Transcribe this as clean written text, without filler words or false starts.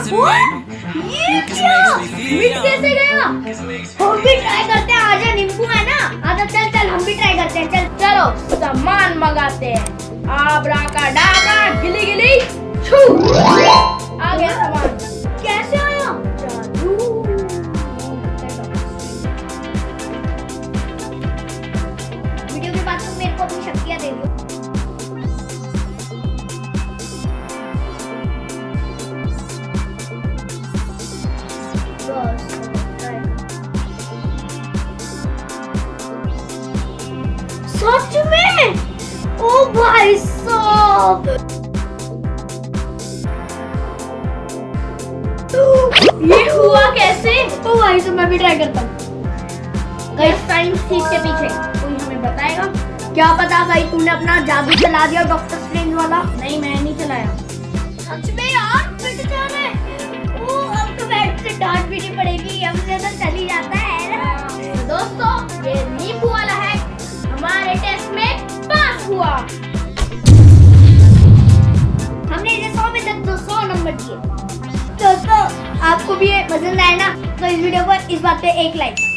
ये क्या? मिट कैसे गया? हम भी ट्राई करते हैं। आजा, नींबू है ना? आजा, चल चल हम भी ट्राई करते हैं। चल चलो सामान मंगाते हैं। आबरा का डाबरा गिली गिली छू। आ गया सामान। कैसे आया? जादू। वीडियो के बाद तुम मेरे को अपनी शक्तियाँ दे दो। सच में? ओ भाई साहब, ये हुआ कैसे? ओ भाई साहब, मैं भी ट्राई करता हूँ। साइंस सीट के पीछे कोई हमें बताएगा? क्या पता भाई तूने अपना जादू चला दिया डॉक्टर स्ट्रेंज वाला। नहीं, मैं नहीं चलाया। सच में यार, पिट जाने। ओ, अब तो बैठ से डांट भी नहीं पड़ेगी। हमसे तो चल ही जाता है ना। तो दोस्तों, ये नींबू वाला है हमारे टेस्ट में पास हुआ। हमने इसे 100 में से 200 नंबर दिए। दोस्तों, आपको भी ये पसंद आया ना? तो इस वीडियो पर इस बात पे एक लाइक।